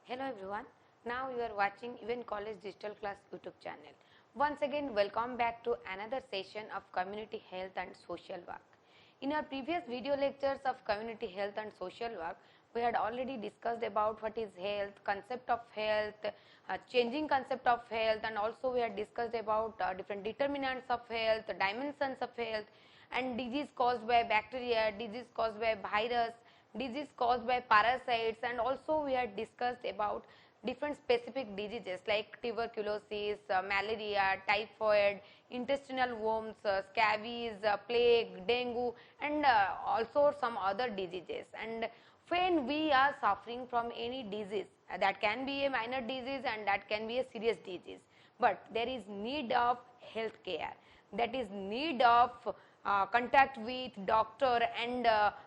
Hello everyone. Now you are watching Even College Digital Class YouTube channel. Once again, welcome back to another session of Community Health and Social Work. In our previous video lectures of Community Health and Social Work, we had already discussed about what is health, concept of health, changing concept of health, and also we had discussed about different determinants of health, dimensions of health, and disease caused by bacteria, disease caused by virus, disease caused by parasites, and also we had discussed about different specific diseases like tuberculosis, malaria, typhoid, intestinal worms, scabies, plague, dengue, and also some other diseases. And when we are suffering from any disease, that can be a minor disease and that can be a serious disease, but there is need of health care, that is need of contact with doctor and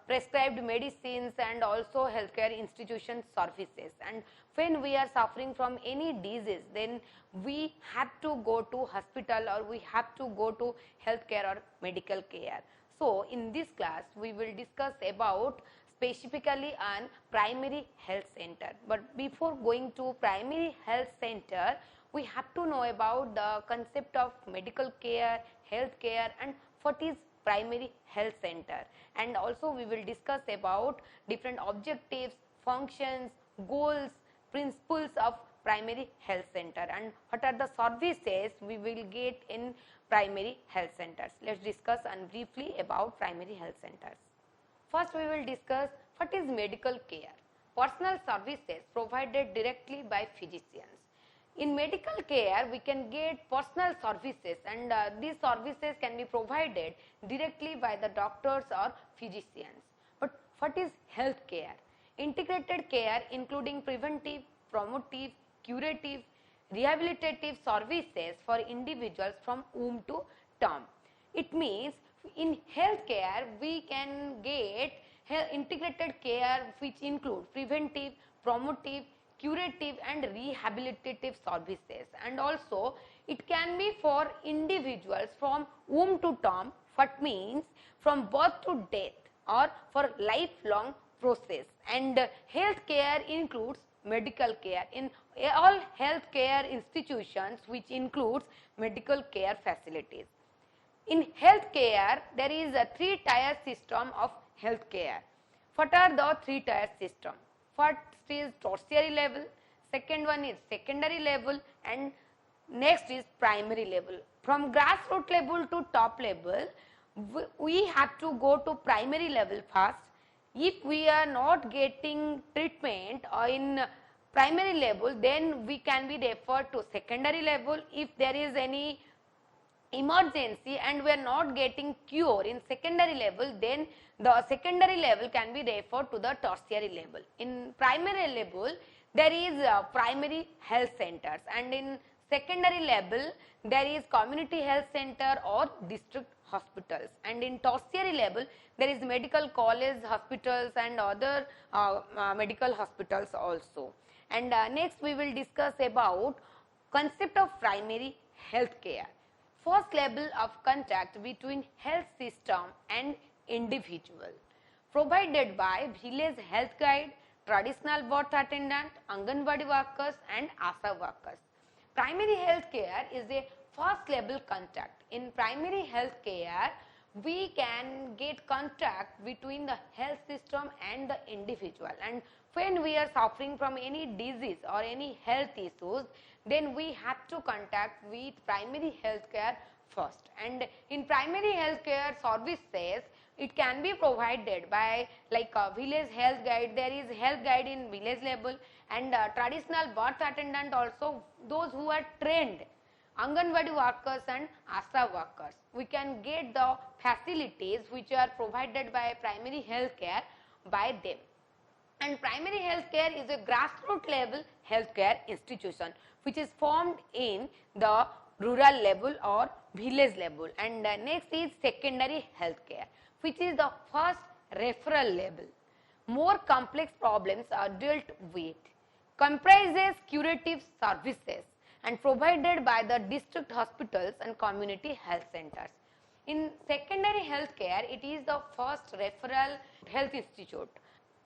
prescribed medicines and also healthcare institution services. And when we are suffering from any disease, then we have to go to hospital or we have to go to healthcare or medical care. So in this class we will discuss about specifically on primary health center. But before going to primary health center, we have to know about the concept of medical care, health care, and what is primary health center. And also we will discuss about different objectives, functions, goals, principles of primary health center, and what are the services we will get in primary health centers. Let's discuss and briefly about primary health centers. First we will discuss what is medical care. Personal services provided directly by physicians. In medical care, we can get personal services, and these services can be provided directly by the doctors or physicians. But what is health care? Integrated care including preventive, promotive, curative, rehabilitative services for individuals from womb to term. It means in health care we can get integrated care which include preventive, promotive, curative and rehabilitative services, and also it can be for individuals from womb to term, what means from birth to death or for lifelong process. And health care includes medical care in all health care institutions, which includes medical care facilities. In health care, there is a three-tier system of health care. What are the three-tier system? First is tertiary level, second one is secondary level, and next is primary level. From grassroots level to top level, we have to go to primary level first. If we are not getting treatment in primary level, then we can be referred to secondary level. If there is any emergency and we are not getting cure in secondary level, then the secondary level can be referred to the tertiary level. In primary level, there is primary health centers, and in secondary level there is community health center or district hospitals, and in tertiary level there is medical college hospitals and other medical hospitals also. And next we will discuss about concept of primary health care. First level of contact between health system and individual, provided by village health guide, traditional birth attendant, Anganwadi workers and ASHA workers. Primary health care is a first level contact. In primary health care, we can get contact between the health system and the individual, and when we are suffering from any disease or any health issues, then we have to contact with primary health care first. And in primary health care services, it can be provided by like a village health guide. There is health guide in village level, and traditional birth attendant also, those who are trained, Anganwadi workers and ASHA workers. We can get the facilities which are provided by primary health care by them. And primary health care is a grassroots level healthcare institution which is formed in the rural level or village level. And next is secondary health care, which is the first referral level. More complex problems are dealt with, comprises curative services and provided by the district hospitals and community health centers. In secondary health care, it is the first referral health institute.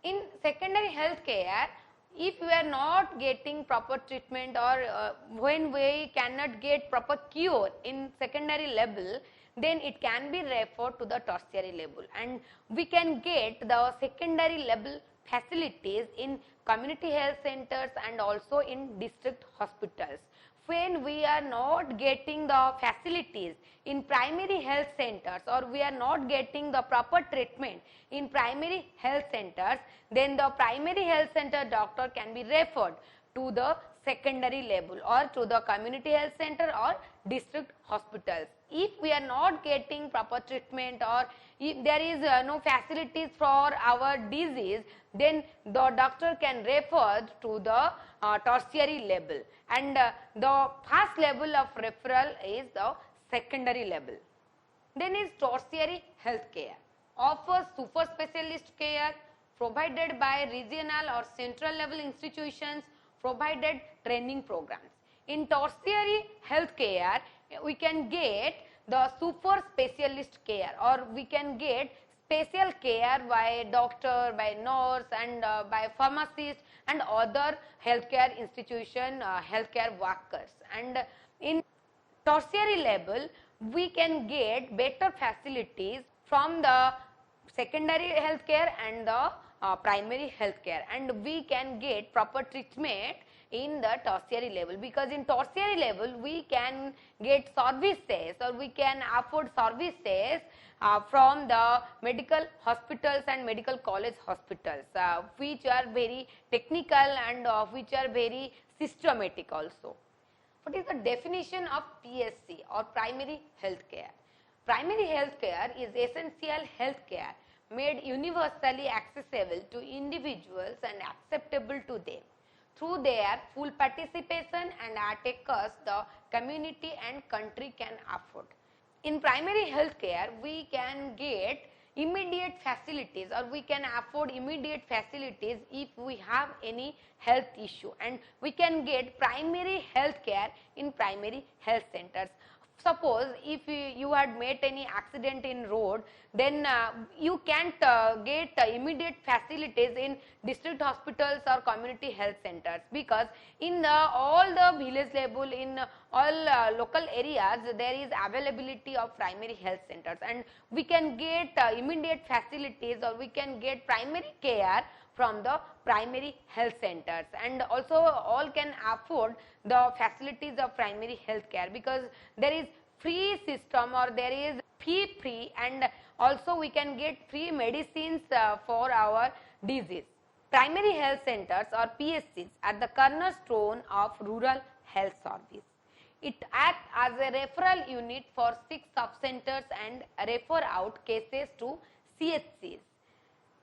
In secondary health care, If we are not getting proper treatment or when we cannot get proper cure in secondary level, then it can be referred to the tertiary level, and we can get the secondary level facilities in community health centers and also in district hospitals. When we are not getting the facilities in primary health centers, or we are not getting the proper treatment in primary health centers, then the primary health center doctor can be referred to the secondary level or to the community health center or district hospitals. If we are not getting proper treatment, or if there is no facilities for our disease, then the doctor can refer to the tertiary level, and the first level of referral is the secondary level. Then is tertiary health care, offers super specialist care provided by regional or central level institutions, provided training programs. In tertiary health care, we can get the super specialist care, or we can get special care by doctor, by nurse, and by pharmacist and other healthcare institution healthcare workers. And in tertiary level, we can get better facilities from the secondary healthcare and the primary healthcare, and we can get proper treatment in the tertiary level, because in tertiary level we can get services, or we can afford services from the medical hospitals and medical college hospitals, which are very technical and which are very systematic also. What is the definition of PSC, or primary health care? Primary health care is essential health care made universally accessible to individuals and acceptable to them through their full participation and at a cost the community and country can afford. In primary health care, we can get immediate facilities, or we can afford immediate facilities if we have any health issue, and we can get primary health care in primary health centers. Suppose if you had met any accident in road, then you can't get immediate facilities in district hospitals or community health centers, because in all the village level, in all local areas, there is availability of primary health centers, and we can get immediate facilities, or we can get primary care from the primary health centers, and also all can afford the facilities of primary health care, because there is free system, or there is fee free, and also we can get free medicines for our disease. Primary health centers, or PSCs, are the cornerstone of rural health service. It acts as a referral unit for 6 sub-centers and refer out cases to CHCs.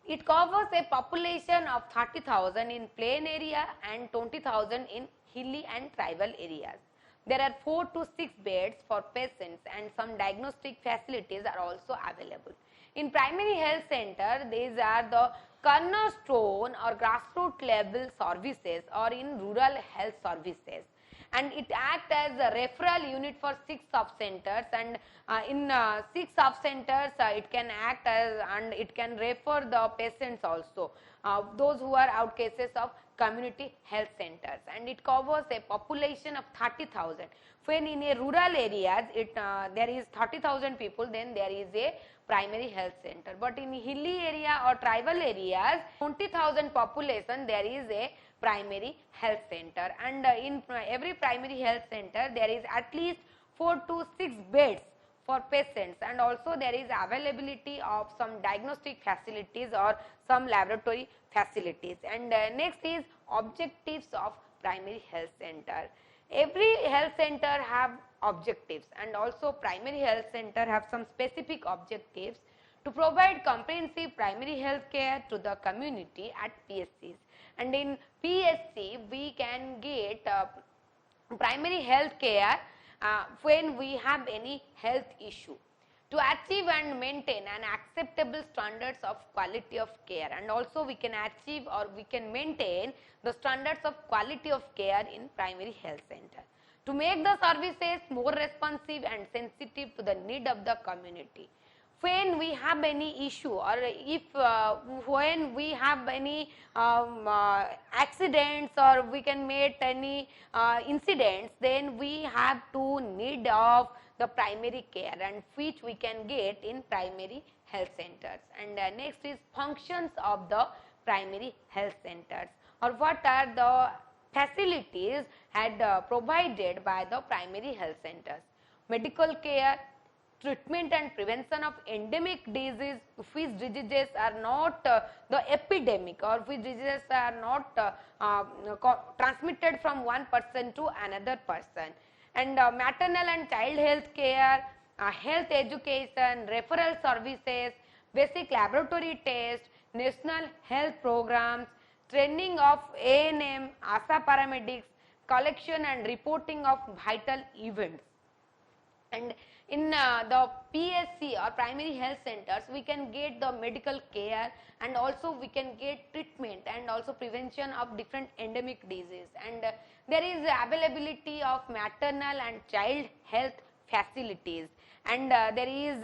It covers a population of 30,000 in plain area and 20,000 in hilly and tribal areas. There are 4 to 6 beds for patients, and some diagnostic facilities are also available. In primary health center, these are the cornerstone or grassroots level services, or in rural health services, and it acts as a referral unit for 6 sub-centers, and in 6 sub-centers it can act as, and it can refer the patients also, those who are out cases of community health centers, and it covers a population of 30,000. When in a rural areas there is 30,000 people, then there is a primary health center, but in hilly area or tribal areas, 20,000 population, there is a primary health center, and in every primary health center there is at least 4 to 6 beds for patients, and also there is availability of some diagnostic facilities or some laboratory facilities. And next is objectives of primary health center. Every health center have objectives, and also primary health center have some specific objectives to provide comprehensive primary health care to the community at PSCs. And in PSC we can get primary health care when we have any health issue, to achieve and maintain an acceptable standards of quality of care, and also we can achieve or we can maintain the standards of quality of care in primary health center, to make the services more responsive and sensitive to the need of the community. when we have any issue, or if when we have any accidents, or we can make any incidents, then we have to need of the primary care, and which we can get in primary health centers. And next is functions of the primary health centers, or what are the facilities had provided by the primary health centers. Medical care, treatment and prevention of endemic disease, which diseases are not the epidemic, or which diseases are not transmitted from one person to another person. And maternal and child health care, health education, referral services, basic laboratory tests, national health programs, training of ANM, ASA paramedics, collection and reporting of vital events. And in the PSC, or primary health centers, we can get the medical care, and also we can get treatment and also prevention of different endemic disease. And there is availability of maternal and child health facilities, and there is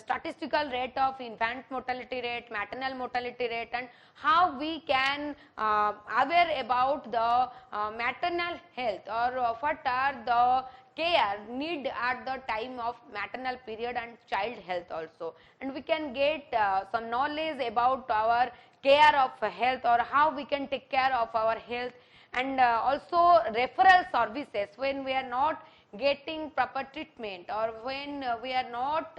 statistical rate of infant mortality rate, maternal mortality rate, and how we can aware about the maternal health, or what are the care need at the time of maternal period and child health also. And we can get some knowledge about our care of health, or how we can take care of our health. And also referral services, when we are not getting proper treatment, or when we are not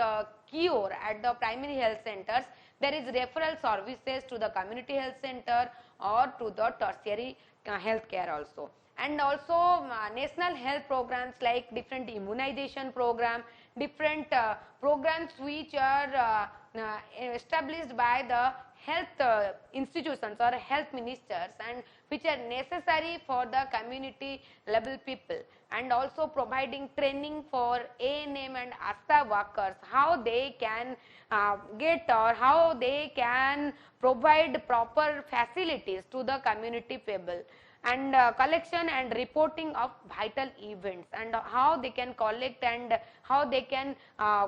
cure at the primary health centers, there is referral services to the community health center or to the tertiary health care also. And also national health programs like different immunization program, different programs which are established by the health institutions or health ministers, and which are necessary for the community level people. And also providing training for ANM and ASA workers, how they can get, or how they can provide proper facilities to the community people. And collection and reporting of vital events, and how they can collect, and how they can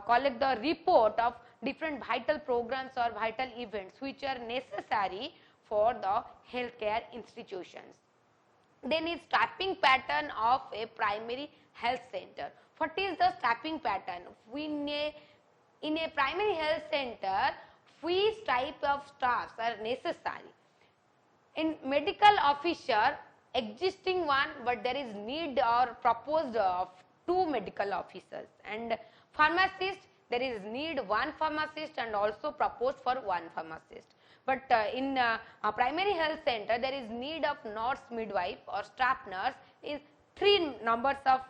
collect the report of different vital programs or vital events which are necessary for the healthcare institutions. Then is staffing pattern of a primary health center. What is the staffing pattern? In a primary health center, which type of staffs are necessary? In medical officer, existing one, but there is need or proposed of 2 medical officers. And pharmacist, there is need 1 pharmacist, and also proposed for 1 pharmacist. But in a primary health center, there is need of nurse midwife or staff nurse is 3 numbers of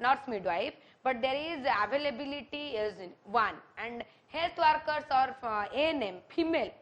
nurse midwife, but there is availability is 1. And health workers or ANM female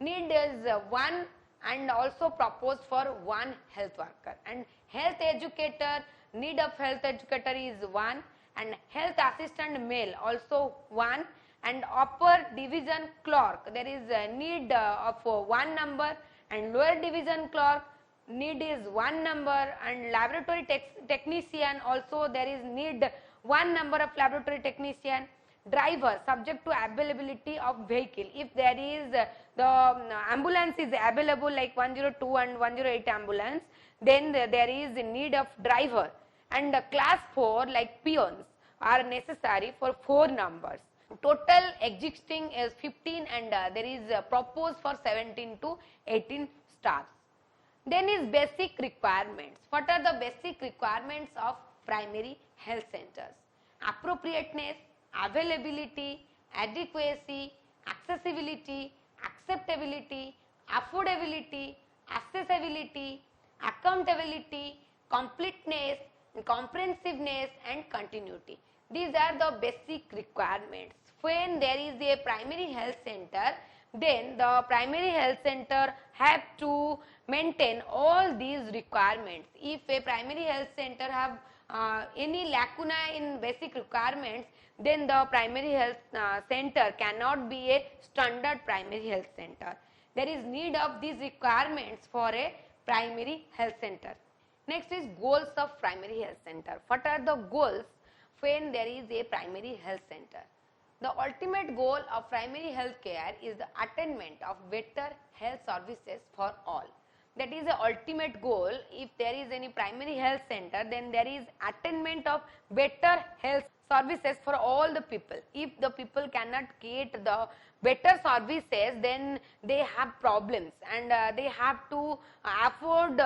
need is 1, and also proposed for 1 health worker. And health educator, need of health educator is 1, and health assistant male also 1, and upper division clerk, there is a need of 1 number, and lower division clerk need is 1 number, and laboratory technician also there is need 1 number of laboratory technician. Driver, subject to availability of vehicle, if there is the ambulance is available like 102 and 108 ambulance, then there is a need of driver. And class 4 like peons are necessary for 4 numbers. Total existing is 15, and there is proposed for 17 to 18 staffs. Then is basic requirements. What are the basic requirements of primary health centers? Appropriateness, availability, adequacy, accessibility, acceptability, affordability, accessibility, accountability, completeness, comprehensiveness, and continuity. These are the basic requirements. When there is a primary health center, then the primary health center have to maintain all these requirements. If a primary health center have any lacuna in basic requirements, then the primary health center cannot be a standard primary health center. There is need of these requirements for a primary health center. Next is goals of primary health center. What are the goals when there is a primary health center? The ultimate goal of primary health care is the attainment of better health services for all. That is the ultimate goal. If there is any primary health center, then there is attainment of better health services for all the people. If the people cannot get the better services, then they have problems, and they have to afford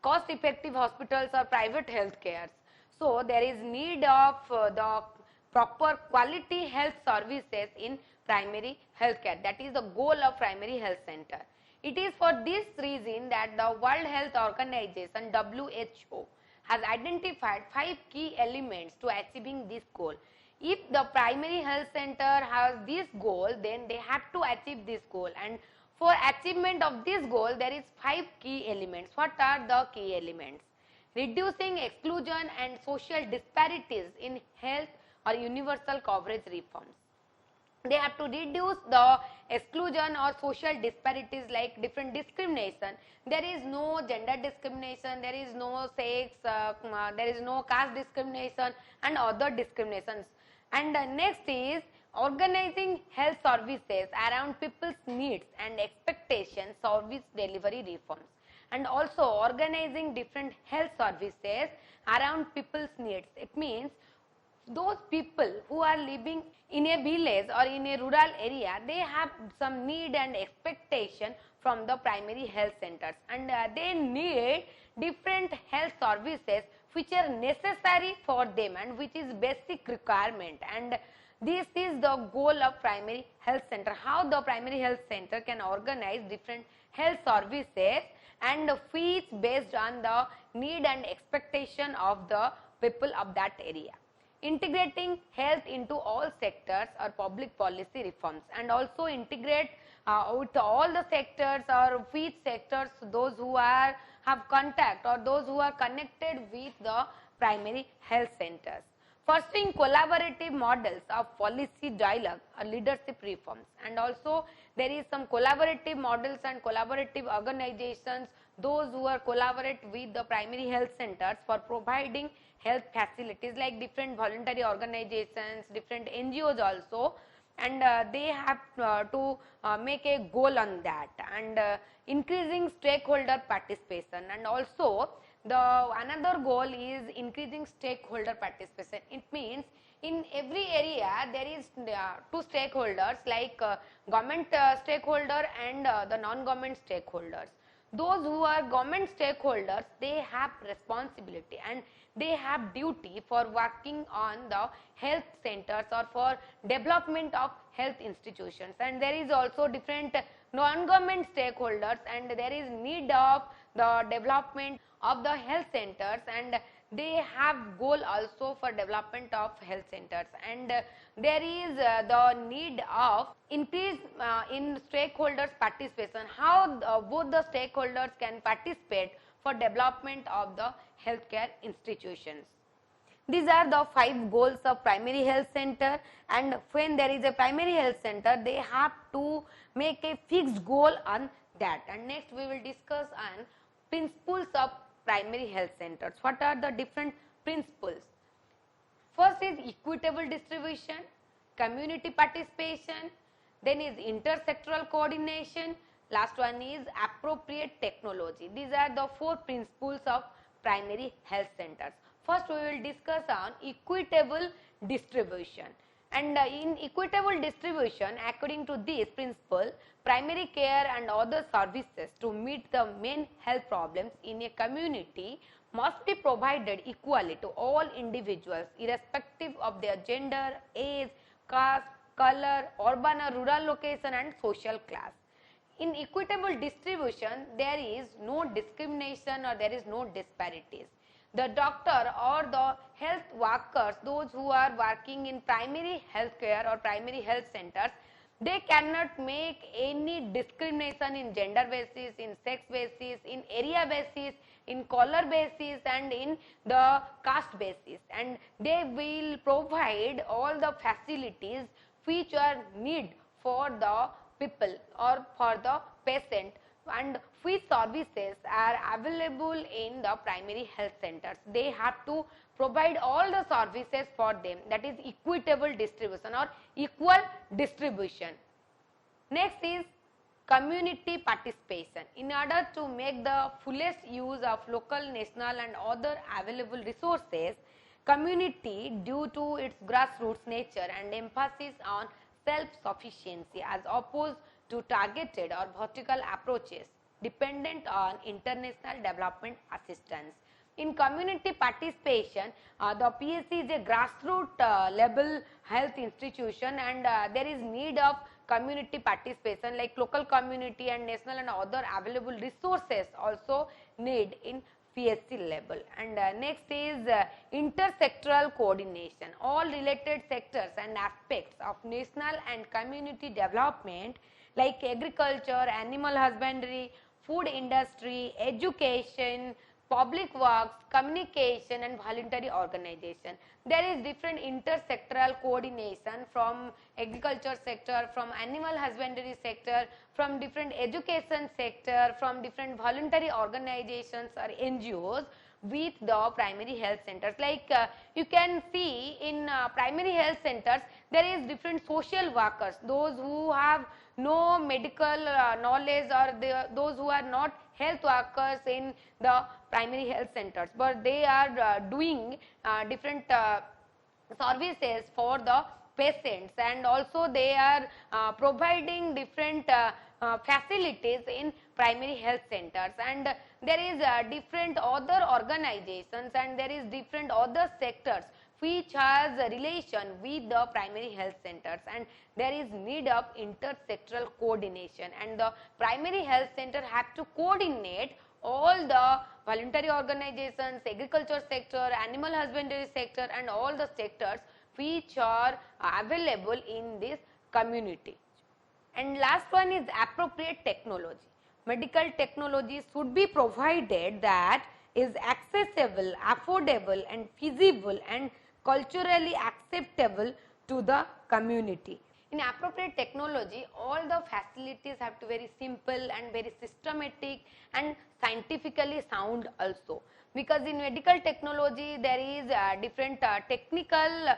cost effective hospitals or private health cares. So there is need of the proper quality health services in primary health care. That is the goal of primary health center. It is for this reason that the World Health Organization WHO has identified 5 key elements to achieving this goal. If the primary health center has this goal, then they have to achieve this goal, and for achievement of this goal there is 5 key elements. What are the key elements? Reducing exclusion and social disparities in health or universal coverage reforms. They have to reduce the exclusion or social disparities like different discrimination. There is no gender discrimination, there is no sex, there is no caste discrimination and other discriminations. And next is organizing health services around people's needs and expectations, service delivery reforms. And also organizing different health services around people's needs. It means those people who are living in a village or in a rural area, they have some need and expectation from the primary health centers, and they need different health services which are necessary for them and which is basic requirement, and this is the goal of primary health center. How the primary health center can organize different health services and which based on the need and expectation of the people of that area. Integrating health into all sectors or public policy reforms, and also integrate with all the sectors or which sectors those who are have contact or those who are connected with the primary health centers. Fostering collaborative models of policy dialogue or leadership reforms, and also there is some collaborative models and collaborative organizations those who are collaborate with the primary health centers for providing health facilities like different voluntary organizations, different NGOs also, and they have to make a goal on that, and increasing stakeholder participation, and also the another goal is increasing stakeholder participation. It means in every area there is two stakeholders like government stakeholder and the non-government stakeholders. Those who are government stakeholders, they have responsibility and they have duty for working on the health centers or for development of health institutions, and there is also different non-government stakeholders, and there is need of the development of the health centers, and they have goal also for development of health centers, and there is the need of increase in stakeholders participation, how both the stakeholders can participate for development of the healthcare institutions. These are the 5 goals of primary health center, and when there is a primary health center, they have to make a fixed goal on that. And next we will discuss on principles of primary health centers. What are the different principles? First is equitable distribution, community participation, then is intersectoral coordination, last one is appropriate technology. These are the 4 principles of primary health centers. First we will discuss on equitable distribution, and in equitable distribution, according to this principle, primary care and other services to meet the main health problems in a community must be provided equally to all individuals irrespective of their gender, age, caste, color, urban or rural location and social class. In equitable distribution, there is no discrimination or there is no disparities. The doctor or the health workers, those who are working in primary health care or primary health centers, they cannot make any discrimination in gender basis, in sex basis, in area basis, in color basis and in the caste basis, and they will provide all the facilities which are need for the people or for the patient and which services are available in the primary health centers. They have to provide all the services for them, that is equitable distribution or equal distribution. Next is community participation. In order to make the fullest use of local, national and other available resources, community, due to its grassroots nature and emphasis on self-sufficiency as opposed to targeted or vertical approaches dependent on international development assistance. In community participation, the PSC is a grassroots level health institution, and there is need of community participation, like local community and national and other available resources also need in PSC level. And next is intersectoral coordination. All related sectors and aspects of national and community development like agriculture, animal husbandry, food industry, education, public works, communication and voluntary organization. There is different intersectoral coordination from agriculture sector, from animal husbandry sector, from different education sector, from different voluntary organizations or NGOs with the primary health centers. Like you can see in primary health centers, there is different social workers, those who have no medical knowledge, or those who are not health workers in the primary health centers, but they are doing different services for the patients, and also they are providing different facilities in primary health centers. And there is different other organizations and there is different other sectors which has a relation with the primary health centers, and there is need of intersectoral coordination, and the primary health center have to coordinate all the voluntary organizations, agriculture sector, animal husbandry sector and all the sectors which are available in this community. And last one is appropriate technology. Medical technology should be provided that is accessible, affordable and feasible and culturally acceptable to the community. In appropriate technology, all the facilities have to be very simple and very systematic and scientifically sound also, because in medical technology there is different technical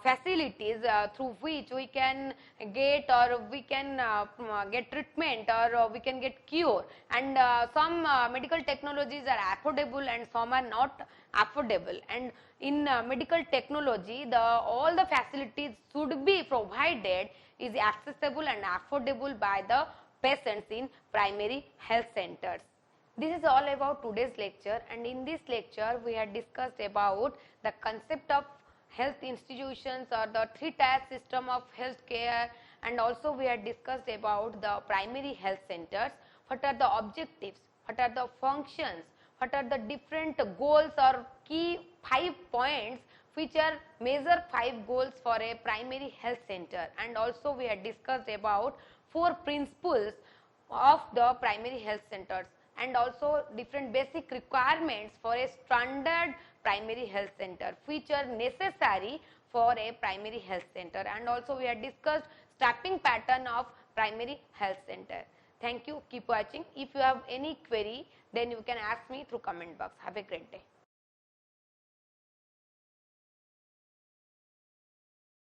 facilities through which we can get, or we can get treatment, or we can get cure, and some medical technologies are affordable and some are not affordable. And in medical technology, all the facilities should be provided is accessible and affordable by the patients in primary health centers. This is all about today's lecture, and in this lecture we had discussed about the concept of health institutions or the three-tier system of health care, and also we had discussed about the primary health centers, what are the objectives, what are the functions, what are the different goals or key 5 points which are major 5 goals for a primary health center, and also we had discussed about 4 principles of the primary health centers, and also different basic requirements for a standard primary health center which are necessary for a primary health center, and also we had discussed staffing pattern of primary health center. Thank you, keep watching. If you have any query, then you can ask me through comment box. Have a great day.